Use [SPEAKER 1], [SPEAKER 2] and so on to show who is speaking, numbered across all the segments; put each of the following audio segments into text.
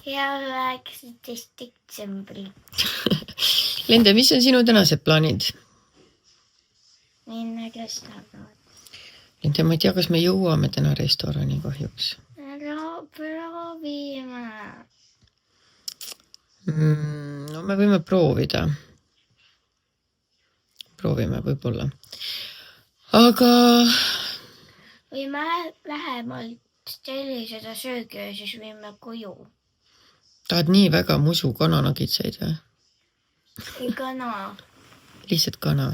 [SPEAKER 1] ja 19. detsembri.
[SPEAKER 2] Lende, mis on sinu tänased plaanid?
[SPEAKER 1] Minna restoran.
[SPEAKER 2] Lende, ma ei tea, kas me jõuame täna restorani kahjuks.
[SPEAKER 1] Proovime.
[SPEAKER 2] No me võime proovida. Proovime võib-olla. Aga...
[SPEAKER 1] Või me lähemalt telliseda söögi ja siis võime koju.
[SPEAKER 2] Tahad nii väga musu kananagitseid või?
[SPEAKER 1] Või kana.
[SPEAKER 2] Lihtsalt kana.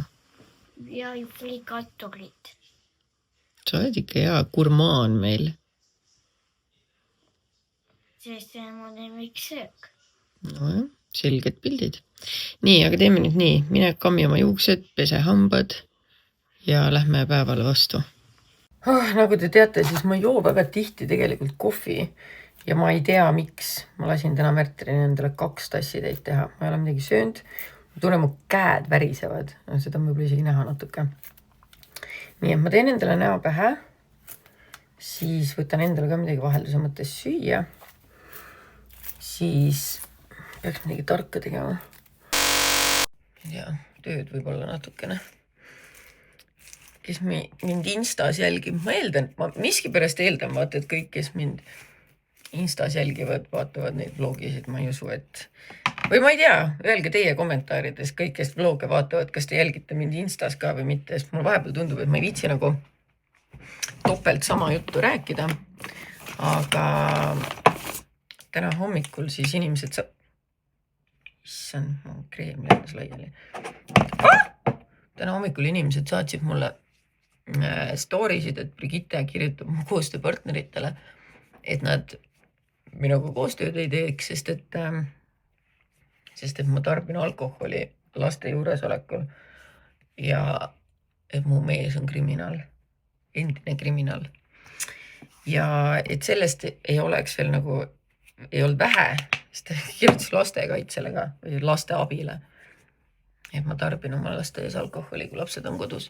[SPEAKER 1] Ja frikatorid.
[SPEAKER 2] Sa oled ikka hea gurmaan meil.
[SPEAKER 1] Sest see on mu lemmiksöök.
[SPEAKER 2] Nojah, selged pildid. Nii, aga teeme nüüd nii. Mine kammi oma juuksed, pese hambad ja lähme päevale vastu. Nagu te teate, siis ma joo väga tihti tegelikult kohvi ja ma ei tea, miks. Ma lasin täna Mertrini endale 2 tassitäit teha. Ma ei ole midagi söönud. Ma tunnen, mu käed värisevad. Seda ma võib-olla isegi näha natuke. Nii, et ma teen endale näo pähe. Siis võtan endale ka midagi vahelduse mõttes süüa. Siis peaks midagi tarka tegema. Ja tööd võib-olla natukene. Kes mind Instas jälgib, ma eeldan, ma miskipärast eeldan, vaata, et kõik, kes mind Instas jälgivad, vaatavad neid vlogisid, ma ei usu, et... Või ma ei tea, öelge teie kommentaarides, kõik, kes vloge vaatavad, kas te jälgite mind Instas ka või mitte, sest mul vahepeal tundub, et ma ei viitsi nagu topelt sama juttu rääkida, aga täna hommikul siis inimesed Issand, mu kreem lendas laiali. Täna hommikul inimesed saatsid mulle storisid, et Brigitte kirjutab mu koostööpartneritele, et nad minuga koostööd ei teeks, sest et ma tarbin alkoholi laste juuresolekul ja et mu mees on kriminaal, endine kriminaal. Ja et sellest ei oleks veel nagu, ei olnud vähe, sest ta kirjutas lastekaitsele ka või laste abile. Et ma tarbin oma laste ees alkoholi, kui lapsed on kodus.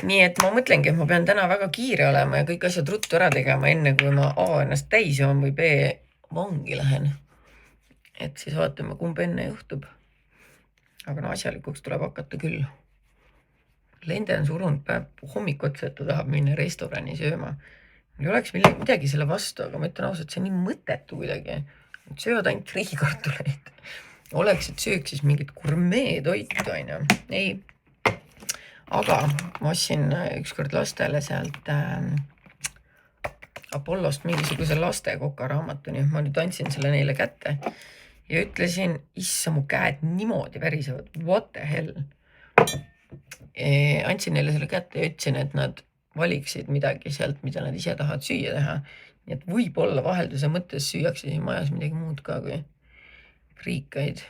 [SPEAKER 2] Nii et ma mõtlengi, et ma pean täna väga kiire olema ja kõik asjad ruttu ära tegema, enne kui ma A ennast täis joon või B vangi lähen. Et siis vaatame, kumb enne juhtub. Aga asjalikuks tuleb hakata küll. Lende on surunud päev hommikotse, et ta tahab minna restorani sööma. Mul ei oleks midagi selle vastu, aga ma ütlen ausalt, see on nii mõttetu kuidagi. Söövad ainult friikartuleid. Oleks, et sööks siis mingit gurmeetoitu, on ju. Ei. Aga ma ostsin ükskord lastele sealt Apollost mingisuguse lastekoka raamatu, nii ma nüüd andsin selle neile kätte ja ütlesin, issa mu käed niimoodi värisevad, what the hell. Andsin neile selle kätte ja ütlesin, et nad valiksid midagi sealt, mida nad ise tahavad süüa teha. Nii et võib-olla vahelduse mõttes süüakse siin majas midagi muud ka kui friikaid.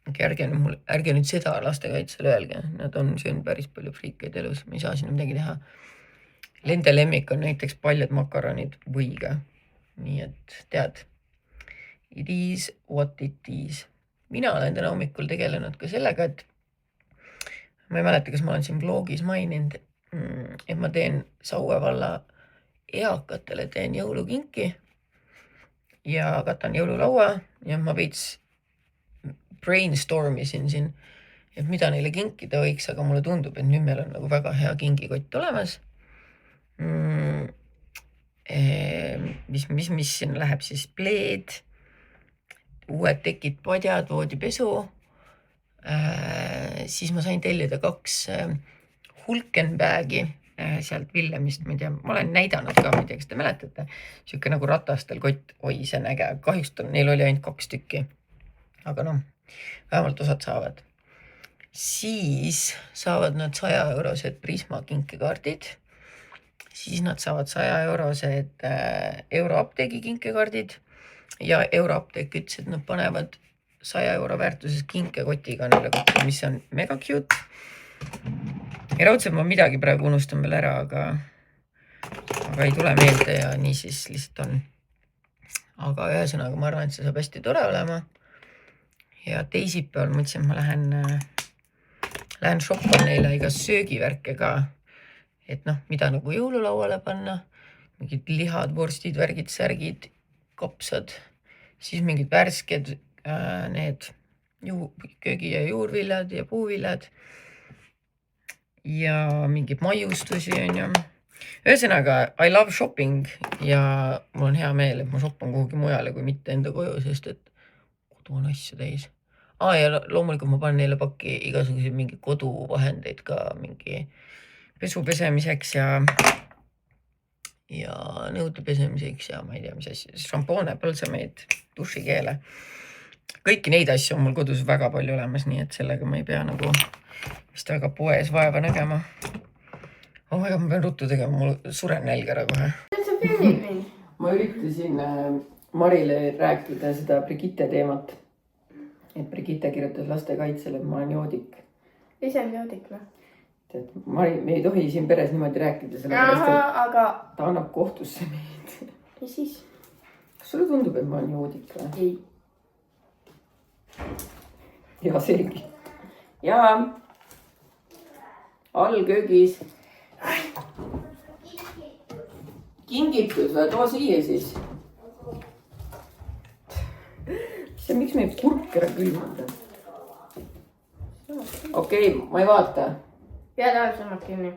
[SPEAKER 2] Ärge nüüd seda lastekaitsele öelge, nad on söönud päris palju friikaid elus, ma ei saa sinna midagi teha. Lende lemmik on näiteks paljad makaronid võiga, nii et tead, it is what it is. Mina olen täna hommikul tegelenud ka sellega, et ma ei mäleta, kas ma olen siin vlogis maininud, et ma teen Saue valla eakatele teen jõulukinki ja katan jõululaua ja ma veits brainstormisin siin, et mida neile kinkida võiks, aga mulle tundub, et nüüd meil on nagu väga hea kingikott olemas. Mis siin läheb siis pleed, uued tekid, padjad, voodipesu. Siis ma sain tellida 2 Hulkenbägi sealt Villemist, ma ei tea, ma olen näidanud ka, ma ei tea, kas te mäletate, siuke nagu ratastel kott, oi, see on äge, kahjuks neil oli ainult 2 tükki, aga noh, vähemalt osad saavad. Siis saavad nad 100-eurosed Prisma kinkekaardid. Siis nad saavad 100-eurosed Euroapteegi kinkekaardid. Ja Euroapteek ütles, et nad panevad 100 euro väärtuses kinkekotiga neile kokku, mis on mega cute. Ja raudselt ma midagi praegu unustan veel ära, aga ei tule meelde ja nii siis lihtsalt on. Aga ühesõnaga ma arvan, et see saab hästi tore olema. Ja teisipäeval mõtlesin, et ma lähen shoppan neile iga söögivärke ka, et noh, mida nagu jõululauale panna, mingid lihad, vorstid, värgid, särgid, kapsad, siis mingid värsked need köögi- ja juurviljad ja puuviljad ja mingeid maiustusi on ju. Ühesõnaga, I love shopping ja mul on hea meel, et ma shoppan kuhugi mujale kui mitte enda koju, sest et kodu on asju täis. Ja loomulikult ma panen neile pakki igasuguseid mingi koduvahendeid ka mingi pesu pesemiseks ja nõude pesemiseks ja ma ei tea, mis asja, šampoone, põlsemeid, dušikeele. Kõiki neid asju on mul kodus väga palju olemas, nii et sellega ma ei pea nagu vist väga poes vaeva nägema. Ma pean ruttu tegema, mul suren nälg ära kohe. Ma üritasin Marile rääkida seda Brigitte teemat. Et Brigitte kirjutas lastekaitsele, et ma olen joodik.
[SPEAKER 3] Ise on joodik või?
[SPEAKER 2] Mari, me ei tohi siin peres niimoodi rääkida, sellepärast, et ta annab kohtusse meid.
[SPEAKER 3] Ja siis?
[SPEAKER 2] Kas sulle tundub, et ma olen joodik või?
[SPEAKER 3] Ei.
[SPEAKER 2] Ja seegi. Ja all köögis. Kingitud või? Too siia siis. Miks me kurk ära külmata? Okei, ma ei vaata.
[SPEAKER 3] Pead all sõnad kinni.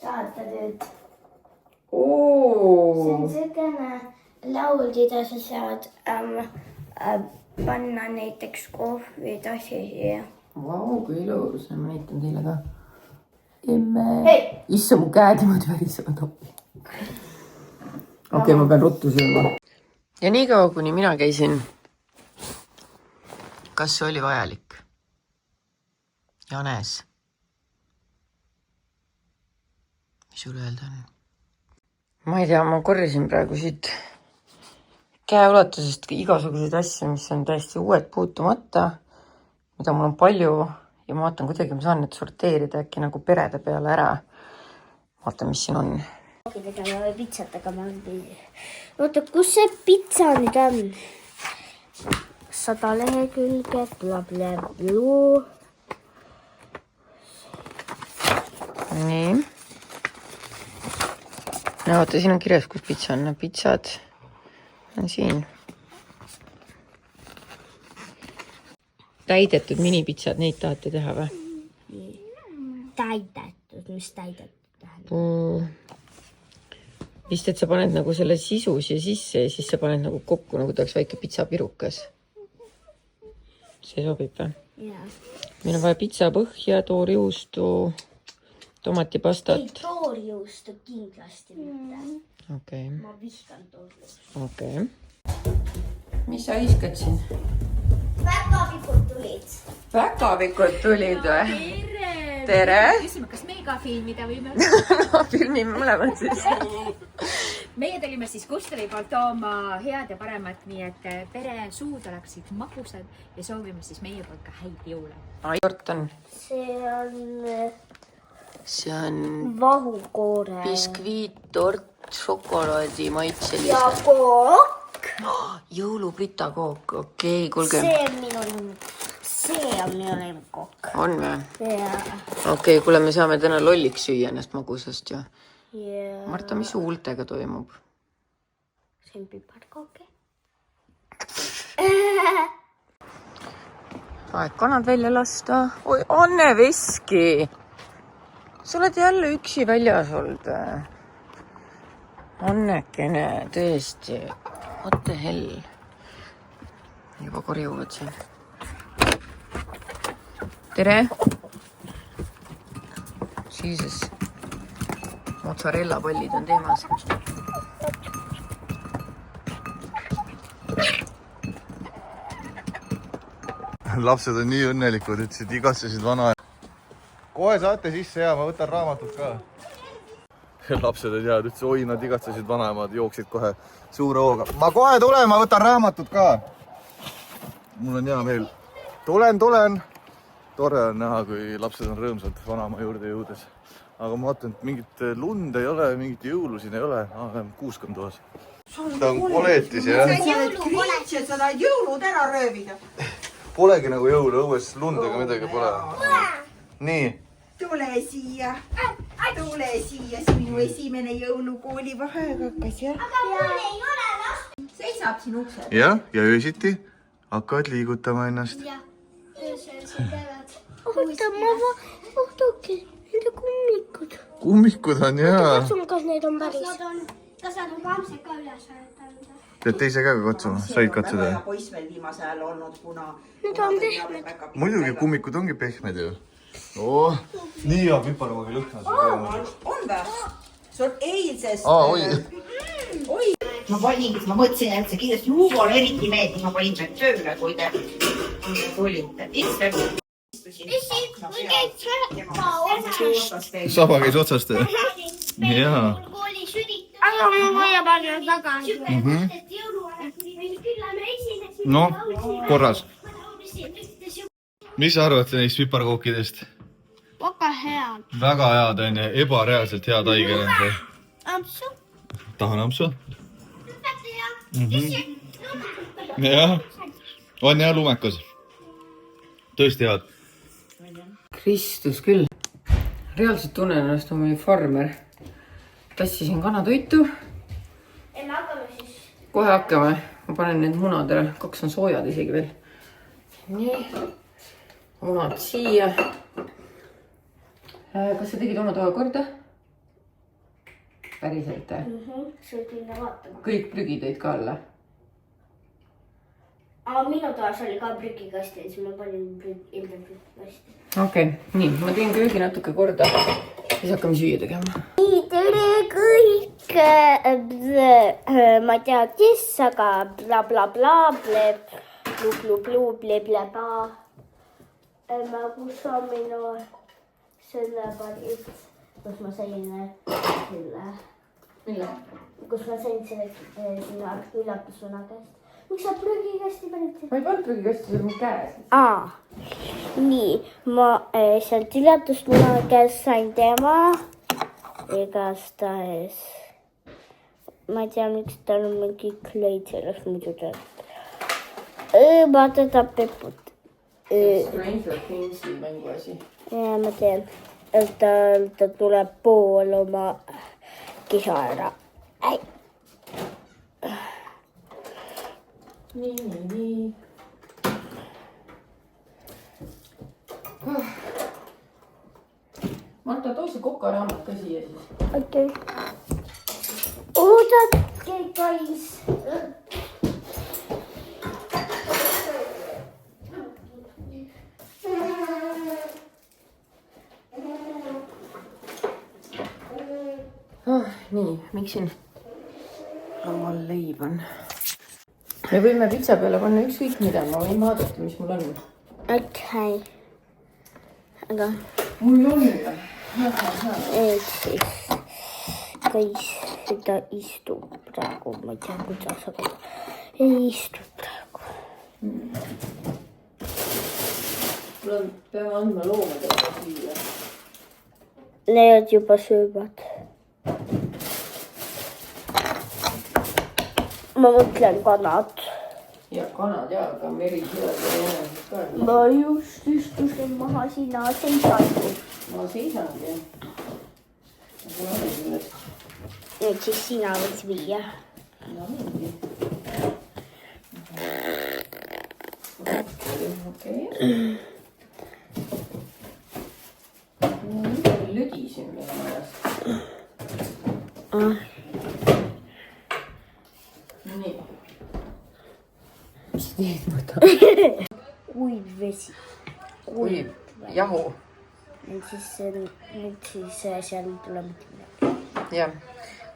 [SPEAKER 1] Vaata nüüd.
[SPEAKER 2] See
[SPEAKER 1] on selline laul, mida sa saad panna näiteks kohvid asja siia.
[SPEAKER 2] Vau, kui ilus. Ma näitan teile ka. Issa, mu käed niimoodi värisevad. Okei, ma pean ruttu sööma. Ja nii kaua, kuni mina käisin, kas see oli vajalik? Janes. Mis sul öelda on? Ma ei tea, ma korjasin praegu siit käeulatusest igasuguseid asju, mis on täiesti uued puutumata, mida mul on palju ja ma vaatan kuidagi, ma saan need sorteerida äkki nagu perede peale ära. Vaata, mis siin on.
[SPEAKER 1] Tegema või pitsat, aga ma olen... Oota, kus see pitsa nüüd on? 100 lehekülge, blablablu.
[SPEAKER 2] Nii. No, vaata, siin on kirjas, kus pitsa on. Pitsad on siin. Täidetud minipitsad, neid tahate teha või?
[SPEAKER 1] Täidetud, mis täidetud tähendab?
[SPEAKER 2] Vist, et sa paned nagu selle sisus ja sisse ja siis sa paned nagu kokku, nagu tahaks väike pitsapirukas. See sobib või?
[SPEAKER 1] Jaa.
[SPEAKER 2] Meil on vaja pitsapõhja, toorjuustu, tomatipastat.
[SPEAKER 1] Ei, toorjuustu kindlasti mitte.
[SPEAKER 2] Okei.
[SPEAKER 1] Ma vihkan toorjuustu.
[SPEAKER 2] Okei. Mis sa iskad siin?
[SPEAKER 1] Päkapikud tulid.
[SPEAKER 2] Päkapikud tulid või? Tere!
[SPEAKER 4] Küsime, kas meie ka filmida võime?
[SPEAKER 2] No, filmime mõlemad siis.
[SPEAKER 4] Meie tulime siis Kusteri poolt tooma head ja paremat, nii et pere suud oleksid magusad ja soovime siis meie poolt ka häid jõule.
[SPEAKER 2] Tort on? See on
[SPEAKER 1] vahukoore.
[SPEAKER 2] Biskviittort, šokolaadi maitselise.
[SPEAKER 1] Ja kook.
[SPEAKER 2] Jõulubrita kook, okei, kuulge.
[SPEAKER 1] See on minu lemmikkook.
[SPEAKER 2] On või?
[SPEAKER 1] Jaa.
[SPEAKER 2] Okei, kuule, me saame täna lolliks süüa ennast magusast ju.
[SPEAKER 1] Jaa.
[SPEAKER 2] Marta, mis su huultega toimub?
[SPEAKER 1] See on piparkooke.
[SPEAKER 2] Aeg kanad välja lasta. Oi, Anne Veski! Sa oled jälle üksi väljas olnud. Annekene, tõesti. What the hell? Juba korjuvad siin. Tere! Jesus. Mozzarella pallid on teemas.
[SPEAKER 5] Lapsed on nii õnnelikud, ütlesid, igatsesid vana. Kohe saate sisse ja ma võtan raamatut ka. Lapsed on head, ütlesid, oi, nad igatsesid vanaemad, jooksid kohe suure hooga. Ma kohe tulen, ma võtan raamatut ka. Mul on hea meel. Tulen. Tore on näha, kui lapsed on rõõmsad vanaema juurde jõudes. Aga ma vaatan, et mingit lund ei ole, mingit jõulu siin ei ole. Kuusk on toas. Ta on koletis, jah?
[SPEAKER 6] Sa oled krintšed, sa tahad jõulud ära röövida.
[SPEAKER 5] Polegi nagu jõulu, õues lundega midagi pole. Nii.
[SPEAKER 6] Tule siia. tule siia, see minu esimene jõulukooli vaheaeg hakkas, jah?
[SPEAKER 1] Aga mul ei ole last.
[SPEAKER 6] Seisab siin uksel.
[SPEAKER 5] jah, ja öösiti hakkavad liigutama ennast.
[SPEAKER 1] Jah, öösel siin teevad. Oota, ma vaatake, nende kummikud.
[SPEAKER 5] Kummikud on jaa.
[SPEAKER 1] Kas need on päris? Kas nad on lapsed ka üles aetanud?
[SPEAKER 5] Pead teise käega katsuma, said katsuda?
[SPEAKER 6] Väga hea poiss meil viimase ajal olnud, kuna...
[SPEAKER 1] Need on pehmed.
[SPEAKER 5] Muidugi kummikud ongi pehmed ju. Oh, nii hea piparkoogi lõhna sul.
[SPEAKER 6] On või? See on eilsest...
[SPEAKER 5] Oi.
[SPEAKER 6] Ma paningi, ma mõtlesin, et see kindlasti Hugole eriti meeldib. Ma panin seal tööle, kui te tulite.
[SPEAKER 5] Saba käis otsast. Jaa.
[SPEAKER 1] Aga mul võia panna tagasi.
[SPEAKER 5] No, korras. Mis sa arvad neist piparkookidest?
[SPEAKER 1] Väga head.
[SPEAKER 5] Väga head on ja ebareaalselt head haigel on see.
[SPEAKER 1] Ampsu.
[SPEAKER 5] Tahan ampsu? Jah, on jah lumekas. Tõesti head. Kristus küll. Reaalselt tunnen ennast oma farmer. Tassisin kanatoitu.
[SPEAKER 1] Ei, me hakkame siis.
[SPEAKER 2] Kohe hakkame. Ma panen need munad ära. 2 on soojad isegi veel. Nii. Munad siia. Kas sa tegid oma toa korda? Päriselt?
[SPEAKER 1] See minna vaatama.
[SPEAKER 2] Kõik prügi tõid ka alla.
[SPEAKER 1] Aga minu toas oli ka prügikasti, siis ma panin enda prügikasti.
[SPEAKER 2] Okei, nii. Ma teen köögi natuke korda. Siis hakkame süüa tegema.
[SPEAKER 1] Nii, tere kõik. Ma ei tea, kes, aga bla bla bla, bla bla bla. Kus on minu selle parit, kus ma sain selle,
[SPEAKER 2] Mille?
[SPEAKER 1] kus ma sain selle üllatusvana käest. Miks sa prügikasti panid?
[SPEAKER 2] Ma ei pannud prügikasti, see on mu käes.
[SPEAKER 1] Nii, ma sealt üllatusvana käest sain tema igastahes. Ma ei tea, miks tal on mingi klõid sellest muidu tead. Vaata ta peput.
[SPEAKER 2] Stranger Thingsi mänguasi.
[SPEAKER 1] Ja ma tean, et ta tuleb pool oma kisa ära.
[SPEAKER 2] Nii. Marta, too see kokaraamat ka siia siis.
[SPEAKER 1] Okei. Oodake, guys.
[SPEAKER 2] Nii, miks siin laual leib on? Me võime pitsa peale panna ükskõik mida, ma võin vaadata, mis mul on.
[SPEAKER 1] Okei. Aga
[SPEAKER 2] Mul on.
[SPEAKER 1] et siis, guys, seda istub praegu, ma ei tea, kuidas, aga ei istu praegu.
[SPEAKER 2] Peame andma loomadele siia.
[SPEAKER 1] Need juba söövad. Ma mõtlen kanad.
[SPEAKER 2] Ja kanad ja, aga merisead ja jäänud ka.
[SPEAKER 1] Ma just istusin maha, sina seisangi.
[SPEAKER 2] Ma seisangi. Ma olen sellest.
[SPEAKER 1] Nüüd siis sina võid viia.
[SPEAKER 2] No mingi. Okei. Lödisin meil majas. Nii. Mis teed võta?
[SPEAKER 1] Kuiv vesi.
[SPEAKER 2] Kuiv jahu.
[SPEAKER 1] Nüüd siis seal tuleb midagi.
[SPEAKER 2] Jah.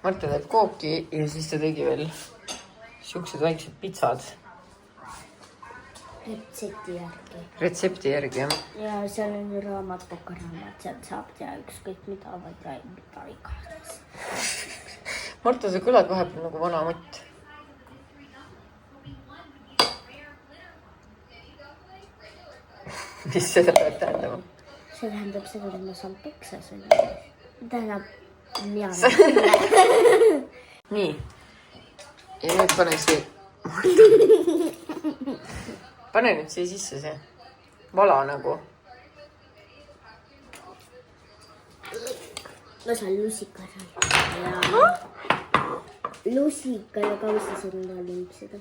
[SPEAKER 2] Marta teeb kooki ja siis ta tegi veel siuksed väiksed pitsad. Retsepti järgi, jah.
[SPEAKER 1] Ja seal on ju kokaraamat, sealt saab teha ükskõik mida, mida iganes.
[SPEAKER 2] Marta, sa kõlad vahepeal nagu vana mutt. Mis seda peab tähendama?
[SPEAKER 1] See tähendab seda, et ma saan peksa selle. Tähendab, mina näen.
[SPEAKER 2] Nii. Ja nüüd pane siia. Pane nüüd siia sisse see. Vala nagu.
[SPEAKER 1] ma saan lusika seal. Ja... lusika ja kausisõnda limpsida.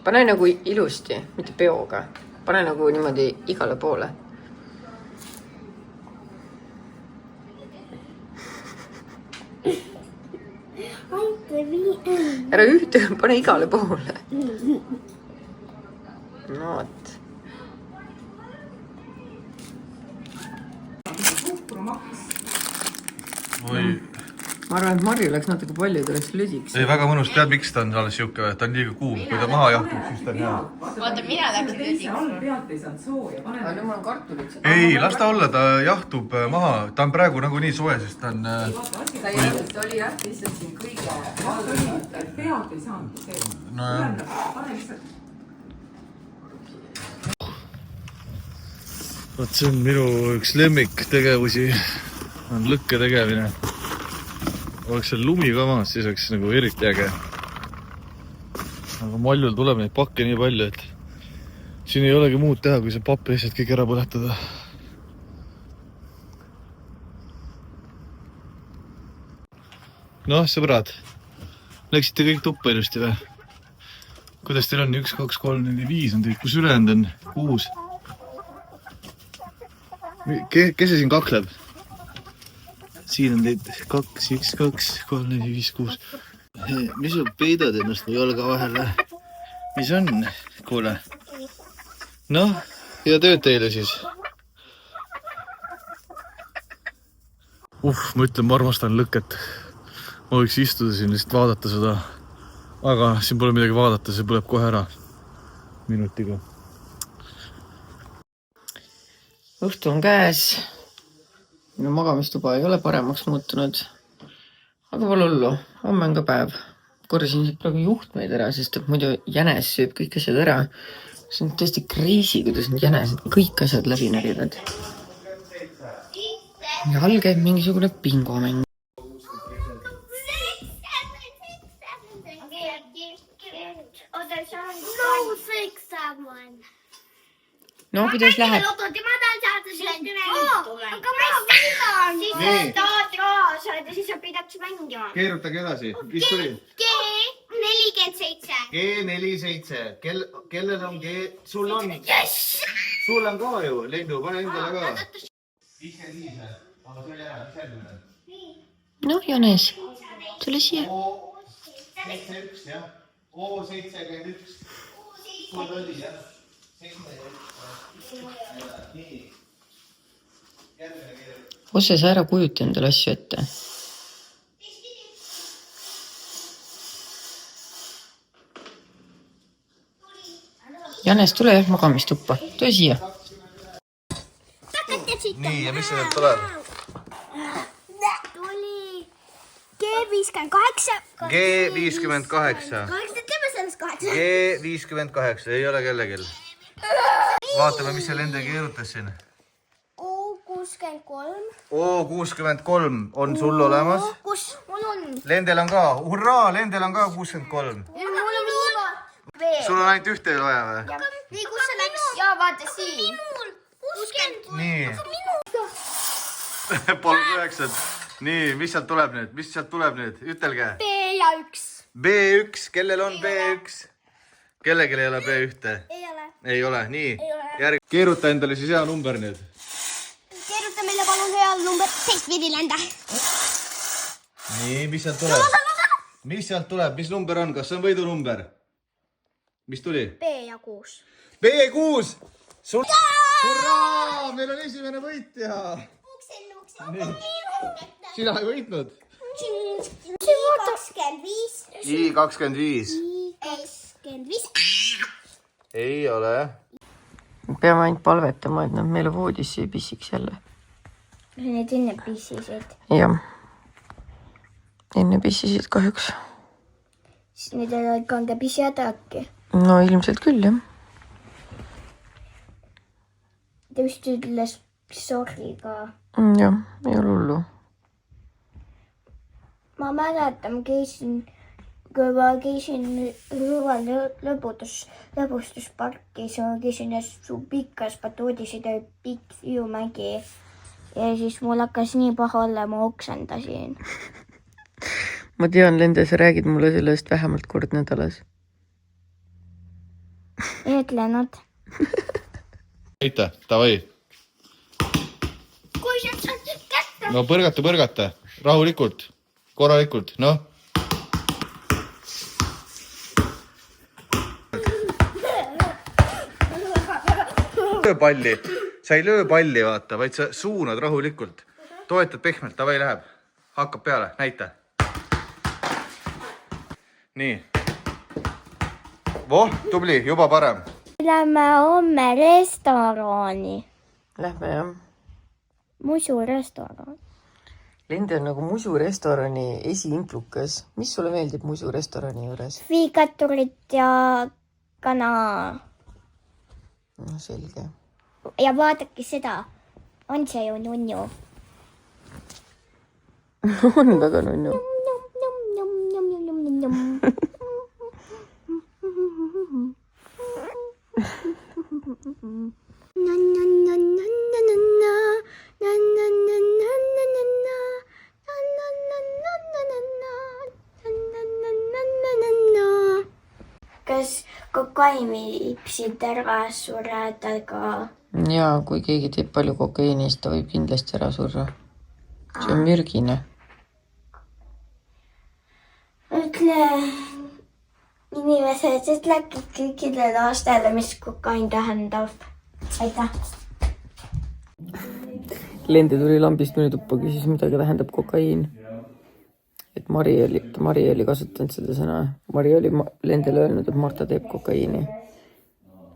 [SPEAKER 2] Pane nagu ilusti, mitte peoga. Pane nagu niimoodi igale poole. Ära ühte, pane igale poole. No vot.
[SPEAKER 5] Oi.
[SPEAKER 2] Ma arvan, et Marju läks natuke palju, ta läks lüdiks.
[SPEAKER 5] Ei, väga mõnus. Tead, miks ta on alles siuke? Ta on liiga kuum. Kui ta maha jahtub, siis ta on hea.
[SPEAKER 3] Vaata, mina läksin lüdiks.
[SPEAKER 2] Aga nüüd mul on kartulit.
[SPEAKER 5] Ei, las ta olla. Ta jahtub maha. Ta on praegu nagu nii soe, sest ta on...
[SPEAKER 2] Ta oli jah, lihtsalt siin kõige.
[SPEAKER 7] Pealt ei saanud see.
[SPEAKER 5] No jah. Vaat see on minu üks lemmiktegevusi. On lõkke tegemine. Oleks seal lumi ka maas, siis oleks nagu eriti äge. Aga Maljul tuleb neid pakke nii palju, et siin ei olegi muud teha, kui see papp lihtsalt kõik ära põletada. Noh, sõbrad, läksite kõik tuppa ilusti või? Kuidas teil on? 1, 2, 3, 4, 5 on teid. Kus ülejäänud on? 6. Kes see siin kakleb? Siin on teid 2, 1, 2, 3, 4, 5, 6. Mis sul peidad ennast mu jalga vahele? Mis on? Kuule. Noh, hea tööd teile siis. Ma ütlen, ma armastan lõket. Ma võiks istuda siin lihtsalt vaadata seda. Aga siin pole midagi vaadata, see põleb kohe ära. Minutiga.
[SPEAKER 2] Õhtu on käes. Minu magamistuba ei ole paremaks muutunud. Aga pole hullu. Homme on ka päev. Korrasin praegu juhtmeid ära, sest et muidu jänes sööb kõik asjad ära. See on tõesti crazy, kuidas need jänesed kõik asjad läbi närivad. Ja all käib mingisugune bingomäng. No, kuidas läheb?
[SPEAKER 5] Keerutage edasi. Mis tuli?
[SPEAKER 1] G47.
[SPEAKER 5] G47. Kellel on G? Sul on? Yes! Sul on ka ju, Lendu, pane endale ka. 55. Aga see oli ära, mis järgmine?
[SPEAKER 2] No, Janes, tule siia.
[SPEAKER 5] O71, jah. O71. Sul oli, jah. 71. Nii. Järgmine keerub.
[SPEAKER 2] Osse, sa ära kujuta endale asju ette. Janes, tule jah magamistuppa. Tule siia.
[SPEAKER 5] Nii, ja mis see nüüd tuleb?
[SPEAKER 1] Tuli G58.
[SPEAKER 5] G58. G58, ei ole kellegil. Vaatame, mis see lende keerutas siin.
[SPEAKER 1] O63.
[SPEAKER 5] O63 on sul olemas.
[SPEAKER 1] Kus mul on?
[SPEAKER 5] Lendel on ka, hurraa, Lendel on ka 63.
[SPEAKER 1] Mul on viiva.
[SPEAKER 5] Sul on ainult ühte vaja või?
[SPEAKER 1] Nii, kus see läks? Jaa, vaata siin. 60.
[SPEAKER 5] Nii. Polnud 9. Nii, mis sealt tuleb nüüd? Ütelge.
[SPEAKER 1] B ja 1.
[SPEAKER 5] B1, kellel on B1? Kellegil ei ole B1?
[SPEAKER 1] Ei ole.
[SPEAKER 5] Ei ole, nii. Keeruta endale siis hea number nüüd.
[SPEAKER 1] Keeruta meile palun hea number teistpidi lenda.
[SPEAKER 5] Nii, mis sealt tuleb? Mis sealt tuleb? Mis number on? Kas see on võidunumber? Mis tuli?
[SPEAKER 1] B ja 6.
[SPEAKER 5] B6! Hurraa! Meil on esimene võitja! Sina ei võitnud? I25. Ei ole.
[SPEAKER 2] Peame ainult palvetama, et nad meile voodisse ei pissiks jälle.
[SPEAKER 1] Need enne pissisid.
[SPEAKER 2] Jah. Enne pissisid kahjuks.
[SPEAKER 1] Siis need ei ole kanda pissijad äkki.
[SPEAKER 2] No ilmselt küll, jah.
[SPEAKER 1] Ta vist ütles sorry ka.
[SPEAKER 2] Jah, ei ole hullu.
[SPEAKER 1] Ma mäletan, käisin kui ma käisin Rõval lõbustusparkis, ma käisin su pikas batuudis, oli pikk Hiiumägi ja siis mul hakkas nii paha olla, ma oksendasin.
[SPEAKER 2] ma tean, Lende, sa räägid mulle sellest vähemalt kord nädalas.
[SPEAKER 1] Eetlenud.
[SPEAKER 5] Eita, davai.
[SPEAKER 1] Kui sa saad kätte?
[SPEAKER 5] No põrgata, rahulikult, korralikult, noh. Palli, sa ei löö palli, vaata, vaid sa suunad rahulikult. Toetad pehmelt, davai läheb. Hakkab peale, näita. Nii. Voh, tubli, juba parem.
[SPEAKER 1] Lähme homme restorani.
[SPEAKER 2] Lähme jah.
[SPEAKER 1] Musu restoran.
[SPEAKER 2] Lende on nagu Musu restorani esiimplukas. Mis sulle meeldib Musu restorani juures?
[SPEAKER 1] Fiigaturit ja kana.
[SPEAKER 2] No selge.
[SPEAKER 1] Ja vaadake seda. On see ju nunnu?
[SPEAKER 2] On väga nunnu.
[SPEAKER 1] Kas kokain viib sind ära suredega?
[SPEAKER 2] Jaa, kui keegi teeb palju kokaiinist, ta võib kindlasti ära surra. See on mürgine.
[SPEAKER 1] Ütle inimesed, ütle kõikidele lastele, mis kokain tähendab. Aitäh.
[SPEAKER 2] Lende tuli lambist minu tuppa, küsis, midagi tähendab kokaiin. Et Mari oli kasutanud seda sõna. Mari oli Lendele öelnud, et Marta teeb kokaiini.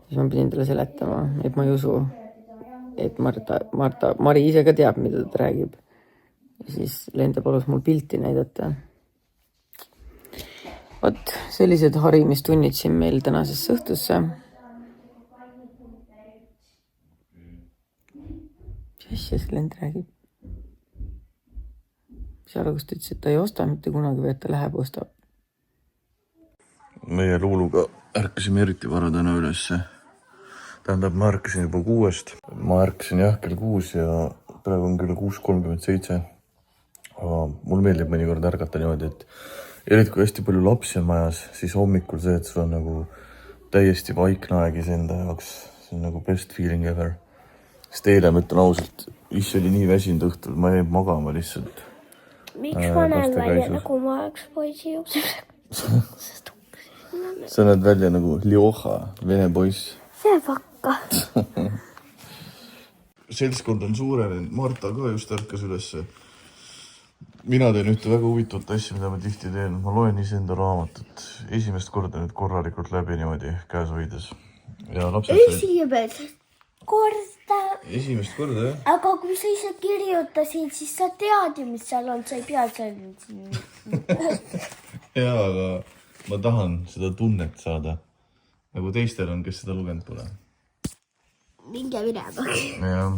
[SPEAKER 2] Siis ma pidin talle seletama, et ma ei usu, et Mari ise ka teab, mida ta räägib. Ja siis Lende palus mul pilti näidata. Vot, sellised harimistunnid siin meil tänasesse õhtusse. Mis asja see Lend räägib? Seal alguses ta ütles, et ta ei osta mitte kunagi, või et ta läheb ostab.
[SPEAKER 5] Meie Luuluga ärkasime eriti vara täna ülesse. Tähendab, ma ärkasin juba 6. Ma ärkasin jah kell 6 ja praegu on küll 6:37. Aga mul meeldib mõnikord ärgata niimoodi, et eriti kui hästi palju lapsi on majas, siis hommikul see, et sul on nagu täiesti vaikne aeg iseenda jaoks. See on nagu best feeling ever. Sest eile ma ütlen ausalt, ise oli nii väsinud õhtul, ma jäin magama lihtsalt.
[SPEAKER 1] Miks ma näen välja nagu ma oleks poisi juurde?
[SPEAKER 5] Sa näed välja nagu Ljoha, vene poiss.
[SPEAKER 1] See vakka.
[SPEAKER 5] Seltskond on suurenenud, Marta ka just ärkas ülesse. Mina teen ühte väga huvitavat asja, mida ma tihti teen. Ma loen iseenda raamatut esimest korda nüüd korralikult läbi niimoodi käes hoides. Ja lapsed esimest korda, jah?
[SPEAKER 1] Aga kui sa ise kirjutasid, siis sa tead ju, mis seal on, sa ei pea seal.
[SPEAKER 5] Jaa, aga ma tahan seda tunnet saada. Nagu teistel on, kes seda lugenud pole.
[SPEAKER 1] Minge minema.
[SPEAKER 5] Jah.